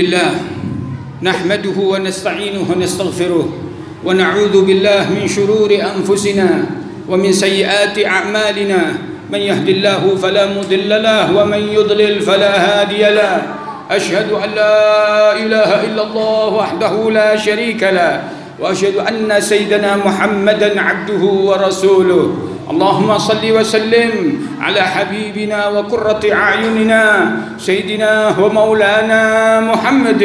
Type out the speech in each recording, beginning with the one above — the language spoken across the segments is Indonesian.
لله نحمده ونستعينه ونستغفره ونعوذ بالله من شرور أنفسنا ومن سيئات أعمالنا من يهد الله فلا مضل له ومن يضلل فلا هادي له أشهد أن لا إله إلا الله وحده لا شريك له وأشهد أن سيدنا محمدا عبده ورسوله اللهم صل وسلم على حبيبنا وقرة أعيننا سيدنا ومولانا محمد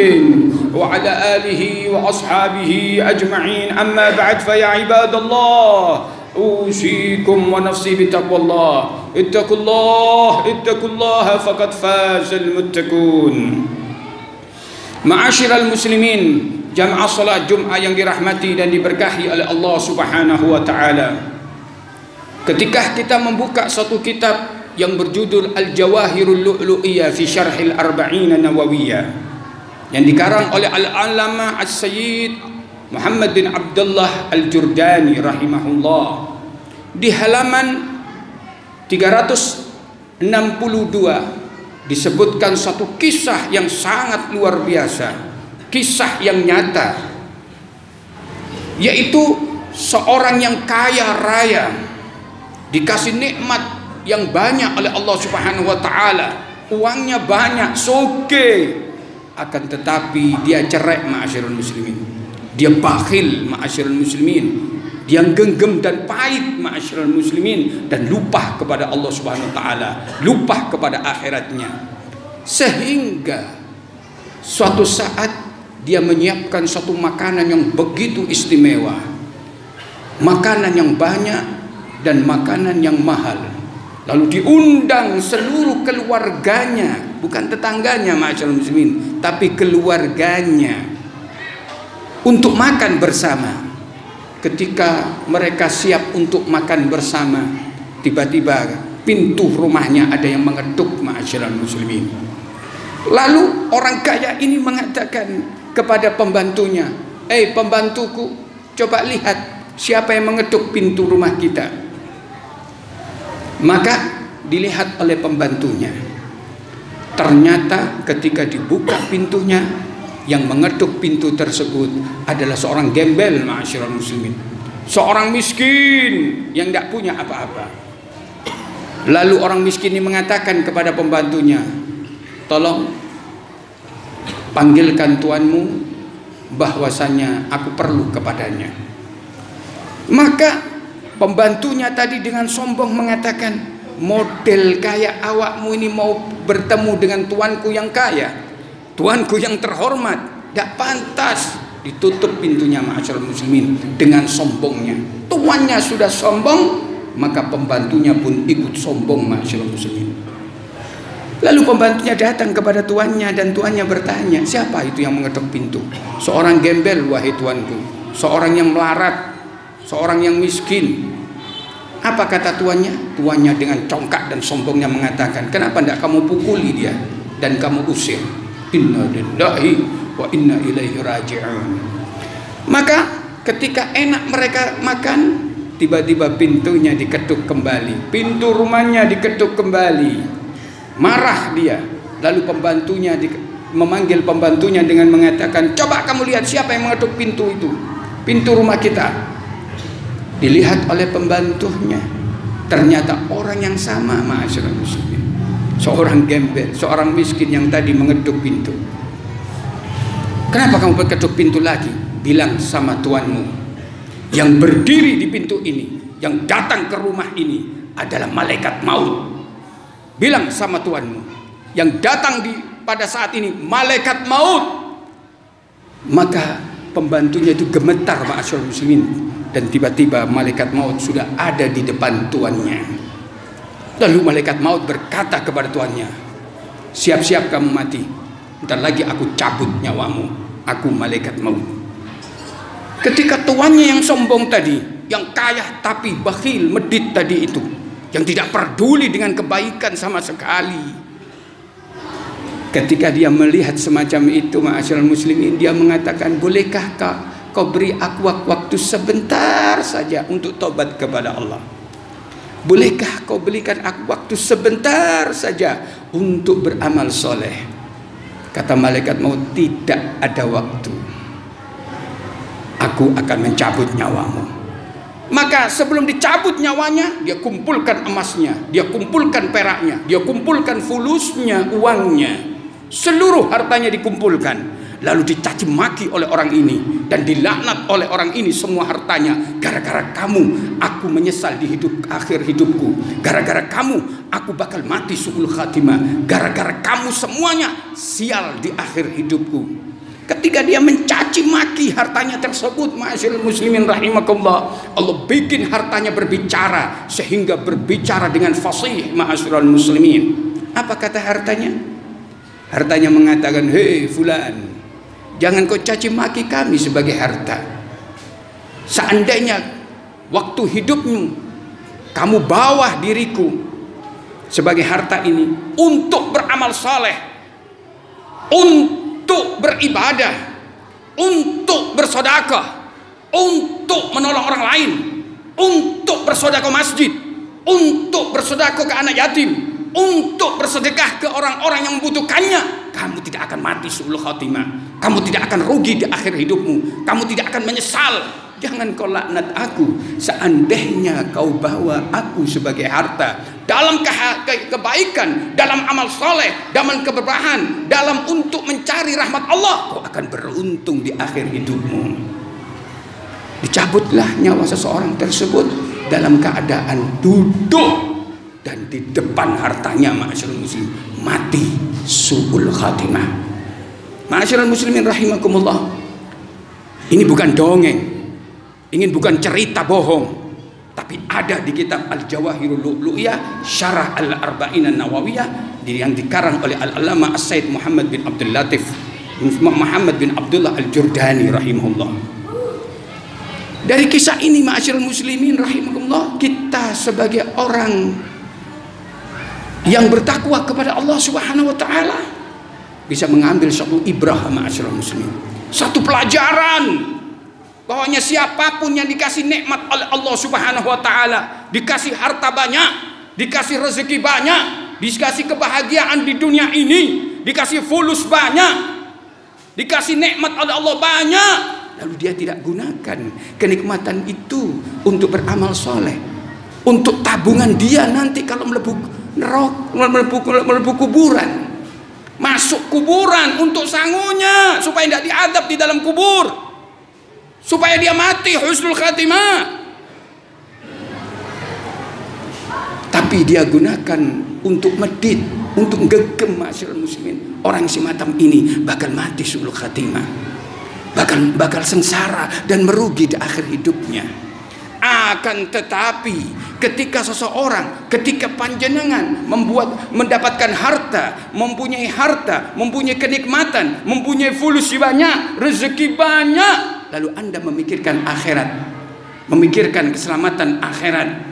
وعلى آله وأصحابه أجمعين أما بعد فيا عباد الله أوصيكم ونفسي بتقوى الله اتقوا الله فقد فاز المتقون. Ma'asyiral muslimin, jamaah salat Jumat yang dirahmati dan diberkahi oleh Allah Subhanahu wa taala. Ketika kita membuka satu kitab yang berjudul Al-Jawahirul Lu'lu'iyah fi Syarhil Arba'in Nawawiyah yang dikarang oleh Al-Allamah As-Sayyid Muhammad bin Abdullah Al-Jurdani rahimahullah, di halaman 362 disebutkan satu kisah yang sangat luar biasa, kisah yang nyata, yaitu seorang yang kaya raya dikasih nikmat yang banyak oleh Allah Subhanahu wa taala, uangnya banyak, sugih, akan tetapi dia cerai ma'asyiral muslimin. Dia bakhil ma'asyiral muslimin. Dia genggam dan pahit ma'asyiral muslimin, dan lupa kepada Allah Subhanahu wa taala, lupa kepada akhiratnya. Sehingga suatu saat dia menyiapkan satu makanan yang begitu istimewa, makanan yang banyak dan makanan yang mahal, lalu diundang seluruh keluarganya, bukan tetangganya ma'asyiral muslimin, tapi keluarganya untuk makan bersama. Ketika mereka siap untuk makan bersama, tiba-tiba pintu rumahnya ada yang mengetuk ma'asyiral muslimin. Lalu orang kaya ini mengatakan kepada pembantunya, pembantuku, coba lihat siapa yang mengetuk pintu rumah kita." Maka dilihat oleh pembantunya. Ternyata ketika dibuka pintunya, yang mengetuk pintu tersebut adalah seorang gembel ma'asyiral muslimin, seorang miskin yang tidak punya apa-apa. Lalu orang miskin ini mengatakan kepada pembantunya, "Tolong panggilkan tuanmu, bahwasanya aku perlu kepadanya." Maka pembantunya tadi dengan sombong mengatakan, "Model kayak awakmu ini mau bertemu dengan tuanku yang kaya, tuanku yang terhormat, tidak pantas." Ditutup pintunya ma'asyiral muslimin dengan sombongnya. Tuannya sudah sombong, maka pembantunya pun ikut sombong ma'asyiral muslimin. Lalu pembantunya datang kepada tuannya, dan tuannya bertanya, "Siapa itu yang mengetuk pintu?" "Seorang gembel, wahai tuanku, seorang yang melarat, seorang yang miskin." Apa kata tuannya? Tuannya dengan congkak dan sombongnya mengatakan, "Kenapa tidak kamu pukuli dia dan kamu usir?" Inna lillahi wa inna ilaihi raji'un. Maka ketika enak mereka makan, tiba-tiba pintunya diketuk kembali, pintu rumahnya diketuk kembali. Marah dia. Lalu pembantunya memanggil pembantunya dengan mengatakan, "Coba kamu lihat siapa yang mengetuk pintu itu, pintu rumah kita." Dilihat oleh pembantunya, ternyata orang yang sama ma'asyiral muslimin, seorang gembel, seorang miskin yang tadi mengetuk pintu. "Kenapa kamu mengetuk pintu lagi?" "Bilang sama tuanmu, yang berdiri di pintu ini, yang datang ke rumah ini adalah malaikat maut. Bilang sama tuanmu, yang datang pada saat ini malaikat maut." Maka pembantunya itu gemetar ma'asyiral muslimin, dan tiba-tiba malaikat maut sudah ada di depan tuannya. Lalu malaikat maut berkata kepada tuannya, "Siap-siap kamu mati, bentar lagi aku cabut nyawamu, aku malaikat maut." Ketika tuannya yang sombong tadi, yang kaya tapi bakhil, medit tadi itu, yang tidak peduli dengan kebaikan sama sekali, ketika dia melihat semacam itu ma'asyiral muslimin, dia mengatakan, "Bolehkah kau beri aku waktu sebentar saja untuk tobat kepada Allah? Bolehkah kau berikan aku waktu sebentar saja untuk beramal soleh?" Kata malaikat maut, tidak ada waktu, aku akan mencabut nyawamu. Maka sebelum dicabut nyawanya, dia kumpulkan emasnya, dia kumpulkan peraknya, dia kumpulkan fulusnya, uangnya, seluruh hartanya dikumpulkan. Lalu dicaci maki oleh orang ini dan dilaknat oleh orang ini semua hartanya. Gara-gara kamu aku menyesal di akhir hidupku. Gara-gara kamu aku bakal mati su'ul khatimah. Gara-gara kamu semuanya sial di akhir hidupku. Ketika dia mencaci maki hartanya tersebut, ma'asyiral muslimin rahimakumullah, Allah bikin hartanya berbicara sehingga berbicara dengan fasih, ma'asyiral muslimin. Apa kata hartanya? Hartanya mengatakan, hei fulan, jangan kau caci maki kami sebagai harta. Seandainya waktu hidupmu kamu bawa diriku sebagai harta ini untuk beramal saleh, untuk beribadah, untuk bersedekah, untuk menolong orang lain, untuk bersedekah masjid, untuk bersedekah ke anak yatim, untuk bersedekah ke orang-orang yang membutuhkannya, kamu tidak akan mati su'ul khatimah. Kamu tidak akan rugi di akhir hidupmu. Kamu tidak akan menyesal. Jangan kau laknat aku. Seandainya kau bawa aku sebagai harta dalam kebaikan, dalam amal soleh, dalam keberkahan, dalam untuk mencari rahmat Allah, kau akan beruntung di akhir hidupmu. Dicabutlah nyawa seseorang tersebut dalam keadaan duduk dan di depan hartanya, ma'asyiral muslim, mati su'ul khatimah. Ma'asyiral muslimin rahimakumullah, ini bukan dongeng, ini bukan cerita bohong, tapi ada di kitab Al-Jawahirul Lu'lu'iyah Syarah Al-Arba'in An-Nawawiyah yang dikarang oleh Al-Allamah As-Sayyid Muhammad bin Abdul Latif Muhammad bin Abdullah Al-Jurdani rahimahullah. Dari kisah ini, ma'asyiral muslimin rahimakumullah, kita sebagai orang yang bertakwa kepada Allah Subhanahu wa taala bisa mengambil satu ibrah, ma'asyiral muslimin, satu pelajaran bahwanya siapapun yang dikasih nikmat oleh Allah Subhanahu wa taala, dikasih harta banyak, dikasih rezeki banyak, dikasih kebahagiaan di dunia ini, dikasih fulus banyak, dikasih nikmat oleh Allah banyak, lalu dia tidak gunakan kenikmatan itu untuk beramal soleh, untuk tabungan dia nanti kalau melebu kuburan, masuk kuburan untuk sangunya supaya tidak diadab di dalam kubur, supaya dia mati husnul khatimah. Tapi dia gunakan untuk medit, untuk gegem, ma'asyiral muslimin. Orang semacam ini bakal mati su'ul khatimah, bakal sengsara dan merugi di akhir hidupnya. Akan tetapi ketika seseorang, ketika panjenengan mendapatkan harta, mempunyai kenikmatan, mempunyai fulus banyak, rezeki banyak, lalu Anda memikirkan akhirat, memikirkan keselamatan akhirat,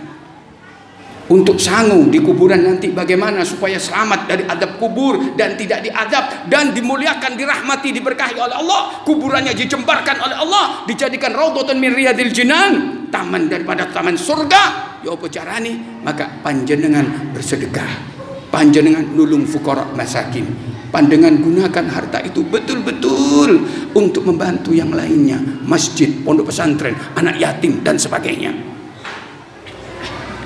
untuk sangu di kuburan nanti bagaimana supaya selamat dari adab kubur dan tidak diadab dan dimuliakan, dirahmati, diberkahi oleh Allah, kuburannya dijembarkan oleh Allah, dijadikan raudhatun min riyadil jinan, taman daripada taman surga. Ya apa carane? Maka panjenengan bersedekah, panjenengan nulung fuqara masakin, panjenengan gunakan harta itu betul-betul untuk membantu yang lainnya, masjid, pondok pesantren, anak yatim dan sebagainya.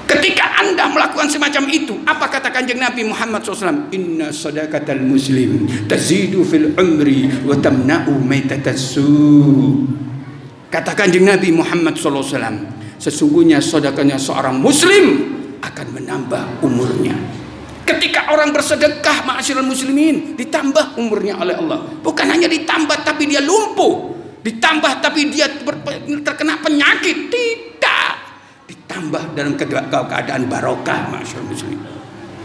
Ketika Anda melakukan semacam itu, apa kata Kanjeng Nabi Muhammad SAW? Inna sadaqatal muslim tazidu fil umri wa tamna'u maitatsu. Kata Kanjeng Nabi Muhammad SAW, sesungguhnya sedekahnya seorang muslim akan menambah umurnya. Ketika orang bersedekah, ma'asyiral muslimin, ditambah umurnya oleh Allah. Bukan hanya ditambah tapi dia lumpuh, ditambah tapi dia terkena penyakit, tidak, ditambah dalam keadaan barokah, ma'asyiral muslimin.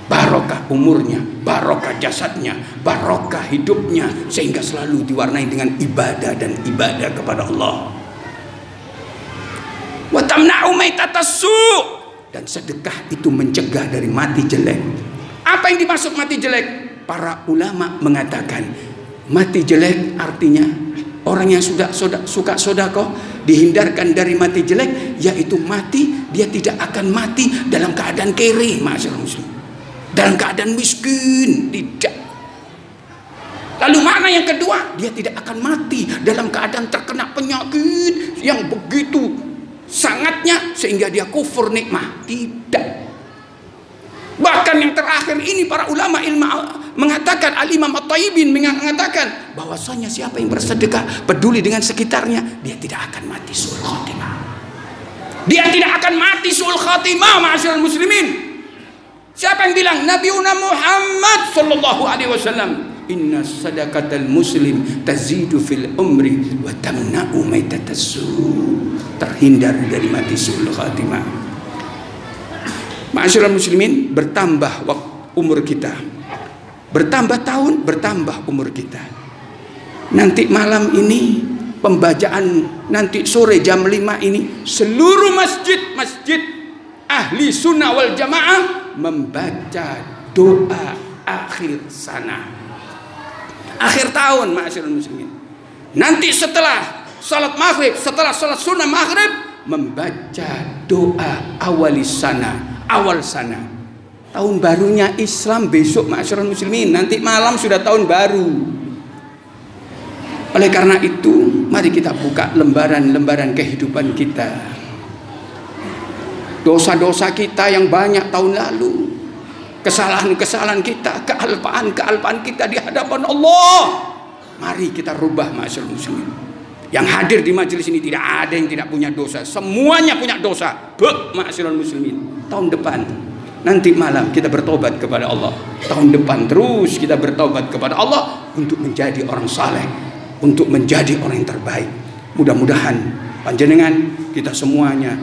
Barokah umurnya, barokah jasadnya, barokah hidupnya, sehingga selalu diwarnai dengan ibadah dan ibadah kepada Allah. Wa tamna'u maitatassu, dan sedekah itu mencegah dari mati jelek. Apa yang dimaksud mati jelek? Para ulama mengatakan mati jelek artinya orang yang suka sedekah dihindarkan dari mati jelek, yaitu mati dia tidak akan mati dalam keadaan kere, ma'asyiral muslim, dalam keadaan miskin, tidak. Lalu makna yang kedua, dia tidak akan mati dalam keadaan terkena penyakit yang begitu sangatnya sehingga dia kufur nikmah. Tidak. Bahkan yang terakhir ini para ulama ilmu mengatakan, Al-Imam At-Tayyibin mengatakan bahwasanya siapa yang bersedekah peduli dengan sekitarnya, dia tidak akan mati su'ul khatimah. Dia tidak akan mati su'ul khatimah, ma'asyiral muslimin. Siapa yang bilang? Nabiuna Muhammad sallallahu alaihi wasallam, inna sadaqatal muslim tazidu fil umri wa tamna'u maitatas terhindar dari mati su'ul khatimah. Ma'asyiral muslimin, bertambah umur kita, bertambah tahun, bertambah umur kita. Nanti malam ini pembacaan, nanti sore jam 5 ini seluruh masjid ahli sunnah wal jamaah membaca doa akhir sana, akhir tahun. Ma'asyiral muslimin, nanti setelah salat maghrib, setelah salat sunnah maghrib, membaca doa awal sana, tahun barunya Islam besok. Ma'asyiral muslimin, nanti malam sudah tahun baru. Oleh karena itu, mari kita buka lembaran-lembaran kehidupan kita. Dosa-dosa kita yang banyak tahun lalu, kesalahan-kesalahan kita, kealpaan kita di hadapan Allah, mari kita rubah. Ma'asyiral muslimin, yang hadir di majelis ini tidak ada yang tidak punya dosa, semuanya punya dosa. Ma'asyiral muslimin, tahun depan, nanti malam kita bertobat kepada Allah. Tahun depan terus kita bertobat kepada Allah untuk menjadi orang saleh, untuk menjadi orang yang terbaik. Mudah-mudahan panjenengan kita semuanya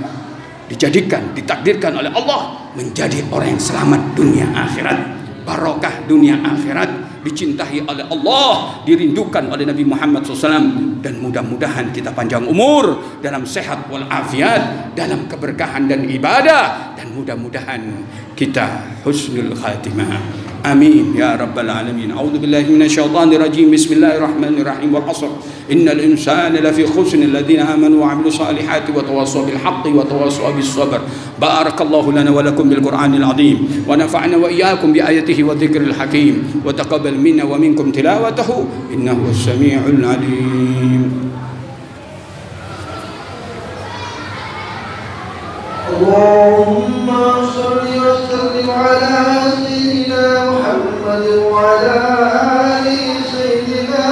ditakdirkan oleh Allah menjadi orang yang selamat dunia akhirat, barokah dunia akhirat, dicintai oleh Allah, dirindukan oleh Nabi Muhammad SAW, dan mudah-mudahan kita panjang umur dalam sehat walafiat, dalam keberkahan dan ibadah, dan mudah-mudahan kita husnul khatimah. Amin ya rabbal alamin. A'udzu billahi minasyaitonir rajim. Bismillahirrahmanirrahim. Wal 'ashr. Innal insana lafi khusr alladziina aamanu wa 'amilus salihati wa tawassaw bil haqqi wa tawassaw bis sabr. Barakallahu lana wa lakum bil Qur'anil 'azim wa nafa'na wa iyyakum bi ayatihi wa dzikril hakim wa taqabbal minna wa minkum tilawatahu innahu as-sami'ul 'alim. Allahumma shalli wa sallim ala sayyidina Muhammad wa ala ali sayyidina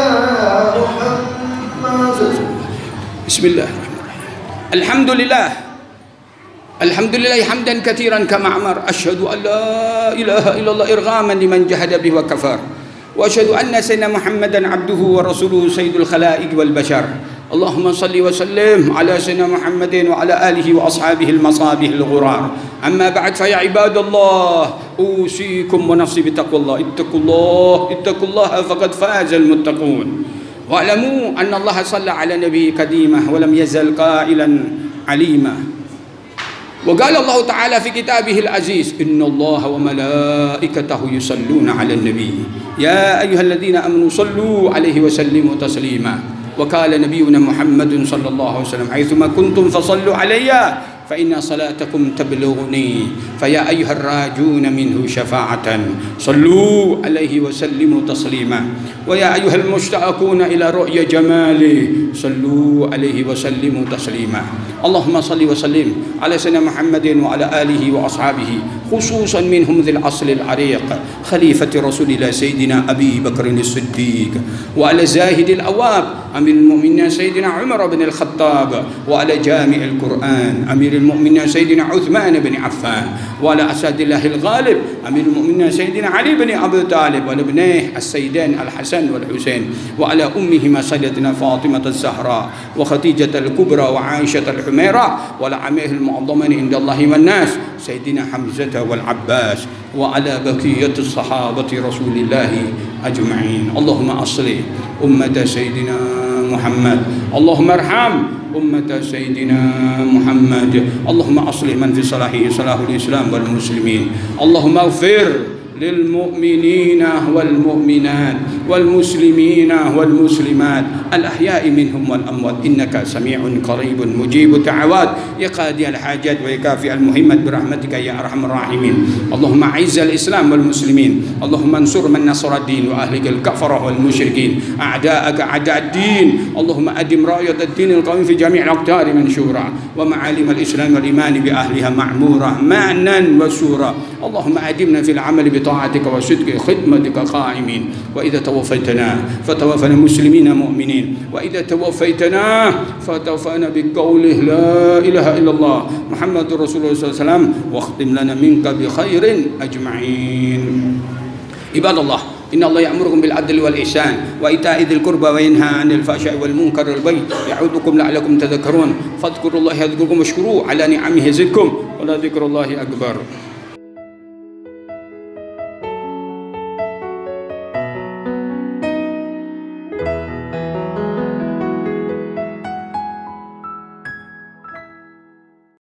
Muhammad. Bismillahirrahmanirrahim. Alhamdulillah hamdan katsiran kama amar. Asyhadu an la ilaha illallah irghaman liman jahada bihi wa kafar. Wa asyhadu anna sayyidina Muhammadan abduhu wa rasuluhu sayyidul khalaiq wal bashar. Allahumma salli wa sallim ala sayyidina Muhammadin wa ala alihi wa ashabihi al-masabih al-ghurar. Amma ba'd, fa ya ibadallah, usikum wa nafsi bitaqwallah. Ittaqullaha faqad faza al-muttaqun. Wa'lamu anna Allah shalla ala nabiy kadimah wa lam yazal qailan alima. Wa qala Allah ta'ala fi kitabihil aziz, inna Allah wa malaikatahu yusalluna 'alan nabiy ya ayyuhalladhina amanu sallu 'alaihi wa sallimu taslima. وقال نبينا محمد صلى الله عليه وسلم حيثما كنتم فصلوا علي فإن صلاتكم تبلغني فيا أيها الراجون منه شفاعة صلوا عليه وسلموا تسليما ويا أيها المشتاقون إلى رؤيا جماله صلوا عليه وسلموا تسليما. اللهم صل وسلم على سيدنا محمد وعلى آله وأصحابه خصوصا منهم ذي الأصل العريق خليفة رسول الله سيدنا أبي بكر الصديق وعلى زاهد الأواب أمير المؤمنين سيدنا عمر بن الخطاب وعلى جامع القرآن أمير المؤمنين سيدنا عثمان بن عفان وعلى أسد الله الغالب أمير المؤمنين سيدنا علي بن أبي طالب وعلى ابنيه السيدان الحسن والحسين وعلى أمهما سيدنا فاطمة الزهراء وخديجة الكبرى وعائشة الحميرة وعلى عمه المعظمين عند الله والناس سيدنا حمزة والعباس وعلى بقية الصحابة رسول الله أجمعين. اللهم أصلح أمة سيدنا محمد، اللهم ارحم أمة سيدنا محمد، اللهم أصلح من في صلاحه صلاح الإسلام والمسلمين، اللهم اغفر للمؤمنين والمؤمنات والمسلمين والمسلمات الأحياء منهم والأموات إنك سميع قريب مجيب الدعوات يا قاضي الحاجات ويكافئ المهمات برحمتك يا أرحم الراحمين. اللهم أعز الإسلام والمسلمين، اللهم انصر من نصر الدين وأهلك الكفرة والمشركين أعداءك أعداء الدين. اللهم أدم راية الدين القويم في جميع الأقطار منشورا ومعالم الإسلام والإيمان بأهلها معمورة معنى وسورا. اللهم أدمنا في العمل بطاعتك وصدق خدمتك قائمين. وإذا توفيتنا فتوفنا مسلمين مؤمنين، وإذا توفيتنا فتوفنا بقوله لا إله إلا الله محمد رسول الله صلى الله عليه وسلم واختم لنا منك بخير أجمعين. عباد الله إن الله يأمركم بالعدل والإحسان وإيتاء ذي القربى وينهى عن الفحشاء والمنكر والبغي يعظكم لعلكم تذكرون. فاذكروا الله يذكركم واشكروه على نعمه يزدكم ولذكر الله أكبر.